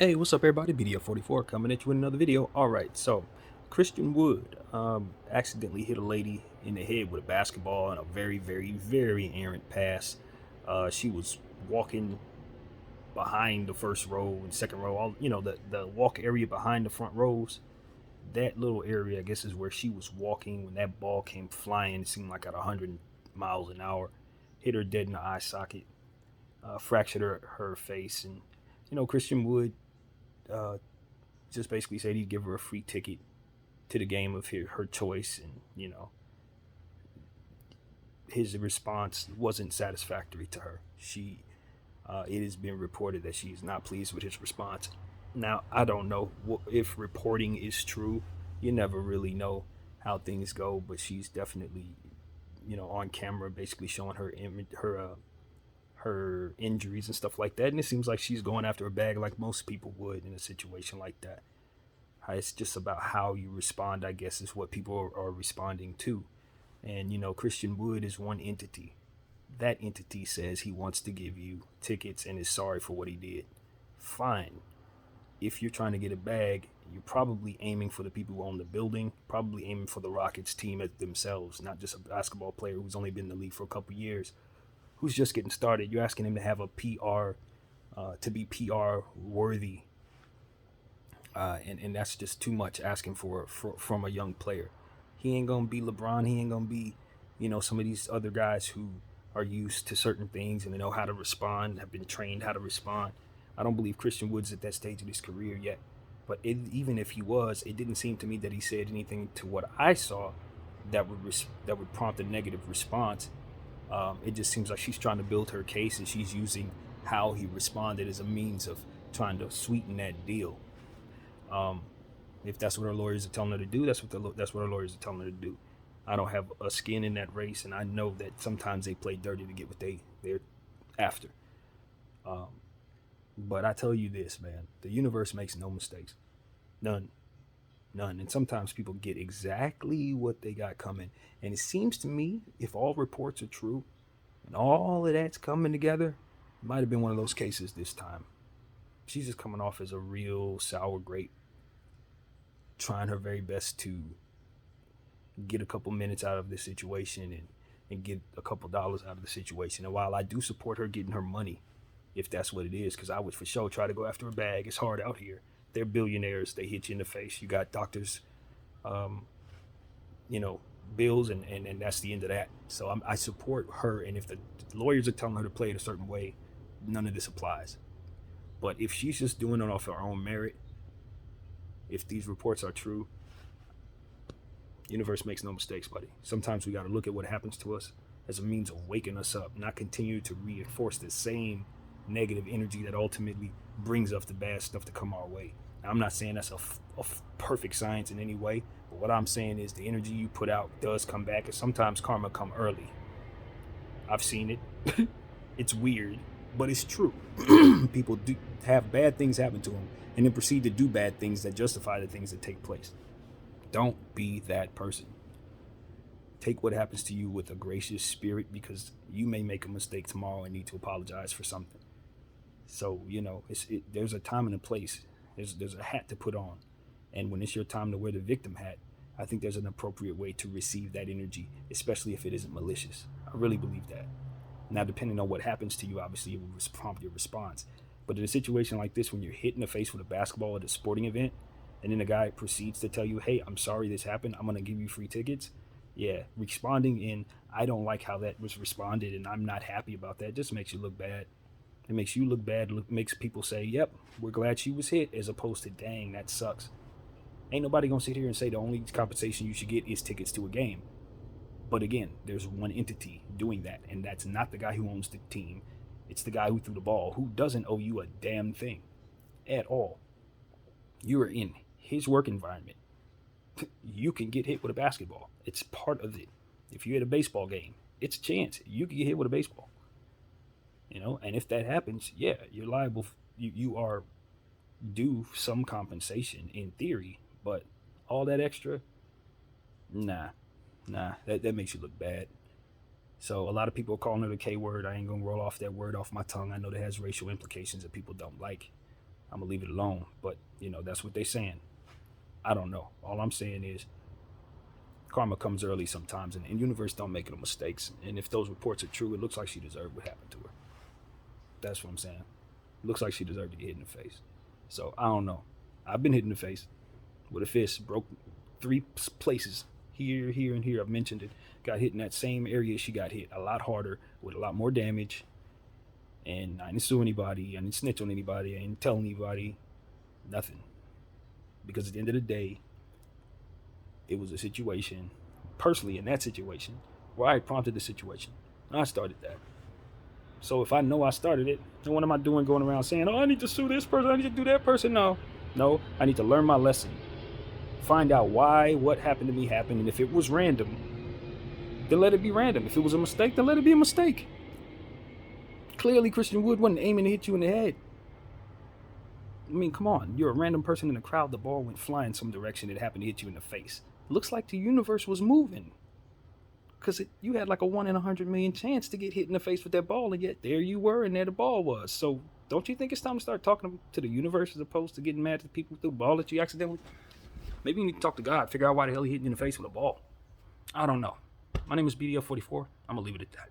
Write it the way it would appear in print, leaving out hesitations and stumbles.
Hey, what's up, everybody? BDO44 coming at you with another video. All right, so Christian Wood accidentally hit a lady in the head with a basketball in a very, very, very errant pass. She was walking behind the first row and second row, all the walk area behind the front rows. That little area, I guess, is where she was walking when that ball came flying. It seemed like at 100 miles an hour, hit her dead in the eye socket, fractured her face, and Christian Wood. Uh, just basically said he'd give her a free ticket to the game of her choice, and his response wasn't satisfactory to her. It has been reported that she's not pleased with his response. Now, I don't know if reporting is true. You never really know how things go, but she's definitely, on camera, basically showing her injuries and stuff like that. And it seems like she's going after a bag like most people would in a situation like that. It's just about how you respond, I guess, is what people are responding to. And, Christian Wood is one entity. That entity says he wants to give you tickets and is sorry for what he did. Fine. If you're trying to get a bag, you're probably aiming for the people who own the building, probably aiming for the Rockets team themselves, not just a basketball player who's only been in the league for a couple years, who's just getting started. You're asking him to have a PR, to be PR worthy, and that's just too much asking for from a young player. He ain't gonna be LeBron. He ain't gonna be, some of these other guys who are used to certain things and they know how to respond, have been trained how to respond. I don't believe Christian Wood's at that stage of his career yet. But even if he was, it didn't seem to me that he said anything to what I saw that would prompt a negative response. It just seems like she's trying to build her case and she's using how he responded as a means of trying to sweeten that deal. Um, if that's what our lawyers are telling her to do, that's what our lawyers are telling her to do. I don't have a skin in that race, and I know that sometimes they play dirty to get what they're after. Um, but I tell you this, man, the universe makes no mistakes, none, none. And sometimes people get exactly what they got coming. And it seems to me, if all reports are true and all of that's coming together, it might have been one of those cases this time. She's just coming off as a real sour grape, trying her very best to get a couple minutes out of this situation and get a couple dollars out of the situation. And while I do support her getting her money, if that's what it is, because I would for sure try to go after a bag. It's hard out here. They're billionaires. They hit you in the face. You got doctors, um, you know, bills, and that's the end of that. So I support her. And if the lawyers are telling her to play it a certain way, none of this applies. But if she's just doing it off her own merit, if these reports are true, universe makes no mistakes, buddy. Sometimes we got to look at what happens to us as a means of waking us up, not continue to reinforce the same negative energy that ultimately brings up the bad stuff to come our way. Now, I'm not saying that's a perfect science in any way, but what I'm saying is the energy you put out does come back, and sometimes karma come early. I've seen it. It's weird, but it's true. People do have bad things happen to them and then proceed to do bad things that justify the things that take place. Don't be that person. Take what happens to you with a gracious spirit, because you may make a mistake tomorrow and need to apologize for something. So there's a time and a place. There's a hat to put on, and when it's your time to wear the victim hat, I think there's an appropriate way to receive that energy, especially if it isn't malicious. I really believe that. Now, depending on what happens to you, obviously it will prompt your response. But in a situation like this, when you're hit in the face with a basketball at a sporting event, and then the guy proceeds to tell you, "Hey, I'm sorry this happened. I'm gonna give you free tickets." Yeah, responding in "I don't like how that was responded, and I'm not happy about that," just makes you look bad. It makes you look bad. Makes people say, "Yep, we're glad she was hit," as opposed to, "Dang, that sucks." Ain't nobody gonna sit here and say the only compensation you should get is tickets to a game. But again, there's one entity doing that, and that's not the guy who owns the team. It's the guy who threw the ball, who doesn't owe you a damn thing at all. You are in his work environment. You can get hit with a basketball. It's part of it. If you're at a baseball game, it's a chance you can get hit with a baseball. And if that happens, yeah, you're liable. You are due some compensation in theory, but all that extra, nah, that makes you look bad. So a lot of people are calling it a K word. I ain't gonna roll off that word off my tongue. I know that has racial implications that people don't like. I'm gonna leave it alone. But that's what they're saying. I don't know. All I'm saying is karma comes early sometimes, and the universe don't make no mistakes. And if those reports are true, it looks like she deserved what happened to her. That's what I'm saying. It looks like she deserved to get hit in the face. So I don't know. I've been hit in the face with a fist, broke 3 places, here, here, and here. I've mentioned it. Got hit in that same area she got hit, a lot harder, with a lot more damage. And I didn't sue anybody. I didn't snitch on anybody. I didn't tell anybody. Nothing. Because at the end of the day, it was a situation, personally in that situation, where I prompted the situation. I started that. So if I know I started it, then what am I doing going around saying, oh, I need to sue this person, I need to do that person? No, I need to learn my lesson. Find out why what happened to me happened, and if it was random, then let it be random. If it was a mistake, then let it be a mistake. Clearly, Christian Wood wasn't aiming to hit you in the head. I mean, come on. You're a random person in the crowd. The ball went flying some direction. It happened to hit you in the face. Looks like the universe was moving. Because you had like a 1 in 100 million chance to get hit in the face with that ball, and yet there you were, and there the ball was. So don't you think it's time to start talking to the universe as opposed to getting mad at the people who threw the ball at you accidentally? Maybe you need to talk to God, figure out why the hell he hit you in the face with a ball. I don't know. My name is BDL44. I'm going to leave it at that.